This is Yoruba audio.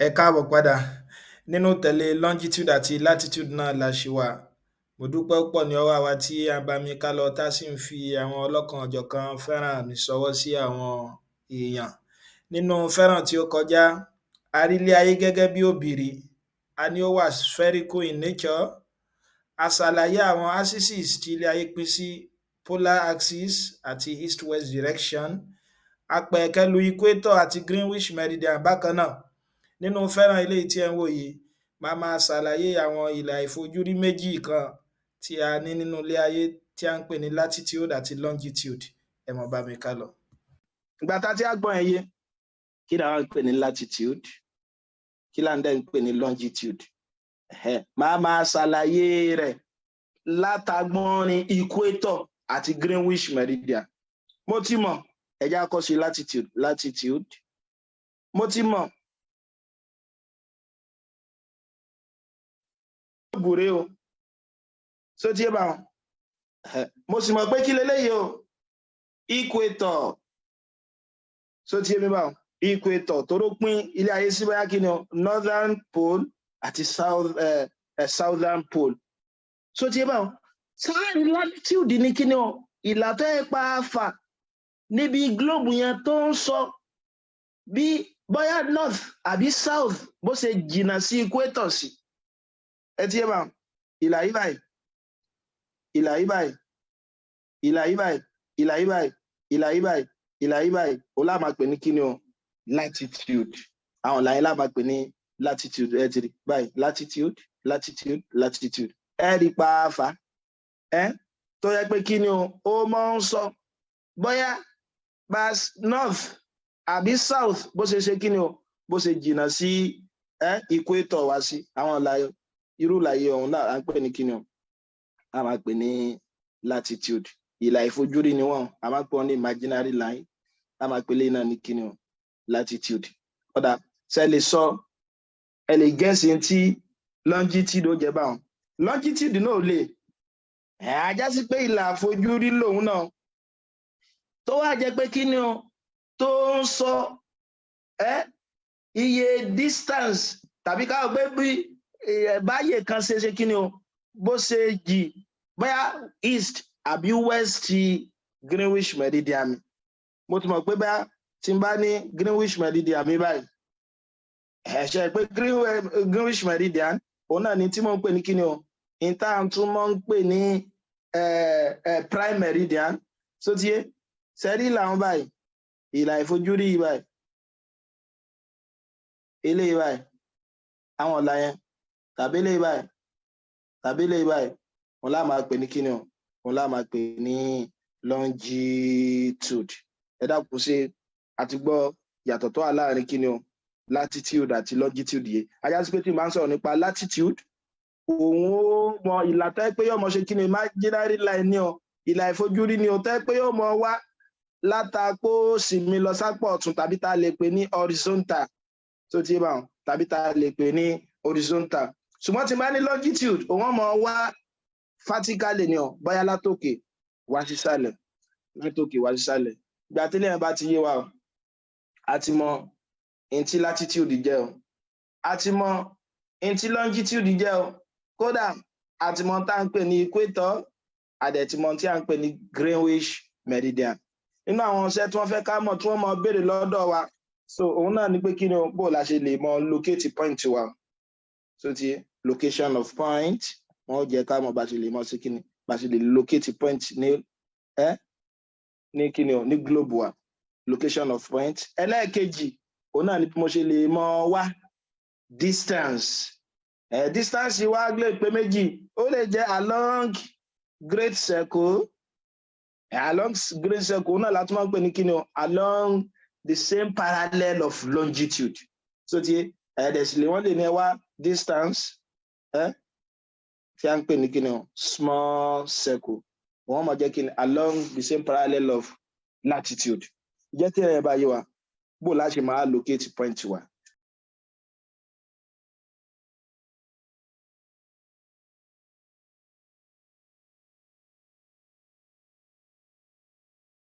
Ẹ káàbọ̀ padà. Nínú tẹ̀lé longitude àti latitude náà la ṣì wà. Mo dúpẹ́ púpọ̀ ní ọwọ́ àwa tí a bá mi ká lọ tá sì ń fi àwọn ọlọ́kan-ò-jọ̀kan fẹ́ràn mi ṣọwọ́ sí àwọn èèyàn. Nínú fẹ́ràn tí ó kọjá, a rí ilé ayé gẹ́gẹ́ bí òbìrí, a ní ó wà spherical in nature, a ṣàlàyé àwọn axes tí ilé ayé pín sí, polar axis àti east-west direction, a pẹ̀kẹ́lu equator àti Greenwich meridian bákan náà. Nínú fẹ́ràn eléyìí tí ẹ̀ ń wò yìí, màá máa ṣàlàyé àwọn ìlà ìfojúrí méjì kan tí a ní nínú ilé ayé tí a ń pè ní latitude àti longitude. Ẹ mọ̀ bá mi ká lọ. Ìgbà tá tí a gbọ́n ẹ yé, kí ni àwọn ń pè ní latitude? Kí là ń dẹ̀ ń pè ní longitude? Màá máa ṣàlàyé rẹ̀ látàgbọ́nrin equator àti Greenwich meridian. Mo ti mọ̀, ẹ jẹ́ á kọ́ sí latitude. Mo ti mọ̀. Gùré o. So tí ẹ bá wọn. Mo sì mọ̀ pé kí leléyìí o. Equator. So tí ẹ bá wọn. Equator tó ló pín ilé ayé sí bóyá kí ni o, northern pole àti southern pole. So tí ẹ bá wọn. Sáàrì latitude ní kí ni o, ìlà tó ẹ pa fà níbi globe yẹn tó ń sọ bí bóyá north àbí south bó ṣe jìnnà sí equator sí. Ẹ tí ẹ bá wọn. Ìlà yìí báyìí. Ìlà yìí báyìí. Ìlà yìí báyìí. Ìlà yìí báyìí. Ìlà yìí báyìí. Ìlà yìí báyìí. Ó lá máa pè ní kí ni o, latitude. Àwọn ìlà yìí lá máa pè ní latitude. Ẹ ti rí báyìí. Latitude, latitude, latitude. Ẹ rí pa fà. Tó yẹ pé kí ni o, ó máa ń sọ bóyá bá north àbí south bó ṣe ṣe kí ni o, bó ṣe jìnnà sí equator wá sí. Àwọn ìlà irú ìlà yìí ọ̀hún náà à ń pè ní kí ni o, a máa pè ní latitude. Ìlà ìfojúrí ni wọ́n, a máa pè wọ́n ní imaginary line, a máa pè léyìn náà ní kí ni o, latitude. Ọ̀dà ṣe lè sọ, ẹ lè gẹ́sì tí longitude ó jẹ báwọn. Longitude náà ò lè. Ajá sí pé ìlà àfojúrí lòun náà. Tó wá jẹ́ pé kí ni o, tó ń sọ iye distance tàbí ká gbé bí báyè kan ṣe ṣe kí ni o, bó ṣe jì bóyá east àbí west ti Greenwich meridian mi. Mo ti mọ̀ pé bá tí n bá ní Greenwich meridian mi báyìí, ṣe pé Greenwich meridian òun náà ni tí mo ń pè ní kí ni o, ìta tún mọ́ ń pè ní prime meridian. So tí sẹ́rí làwọn báyìí, ìlà ìfojúrí yìí báyìí, eléyìí báyìí, àwọn ọ̀la yẹn tàbí eléyìí báyìí tàbí eléyìí báyìí, wọn lá máa pè ní kí ni o, wọn lá máa pè ní longitude. Ẹ dákun ṣe àti gbọ́ yàtọ̀ tó wà láàrin kí ni o, latitude àti longitude yìí. Ajá sí pé tí n bá ń sọ̀rọ̀ nípa latitude, òun ó mọ ìlà tó yẹ pé yóò mọ ṣe kí ni imaginary line ni o, ìlà ìfojúrí ni o tó yẹ pé yóò mọ wá látàpó sì mi lọ sápò ọ̀tún tàbí tá a lè pè ní horizontal. So tí bá wọn tàbí tá a lè pè ní horizontal. Ṣùgbọ́n tí n bá ní longitude, òun mọ wá vertically ni o, bóyá látòkè wá sísàlẹ̀, látòkè wá sísàlẹ̀. Ìgbà tí lẹ́yìn bá ti yé wa o, a ti mọ ohun tí latitude jẹ́ o, a ti mọ ohun tí longitude jẹ́ o, kódà a ti mọ tá à ń pè ní equator, a dẹ̀ ti mọ tí à ń pè ní Greenwich meridian. Nínú àwọn iṣẹ́ tí wọ́n fẹ́ ká mọ̀ tí wọ́n mọ béèrè lọ́dọ̀ wa, so òun náà ni pé kí ni o, bó la ṣe lè mọ locate point wa. So ti location of point, wọ́n jẹ́ ká mọ̀ bá ṣe lè mọ̀ sí kí ni, bá ṣe lè locate point ní kí ni o, ní globe wa, location of point. Ẹlẹ́ẹ̀kejì, òun náà ni bí mo ṣe lè mọ wá distance. Distance wa lè pé méjì, ó lè jẹ́ along great circle. Along great circle náà láti máa ń pè ní kí ni o, along the same parallel of longitude. So tí ẹ̀ẹ́dẹ̀sílẹ̀ wọ́n lè ní wá distance tí a ń pè ní kí ni o, small circle. Wọ́n máa jẹ́ kí ni along the same parallel of latitude. Jẹ́ tí ẹ̀rẹ̀ bá yé wa, bó láti máa locate point wa.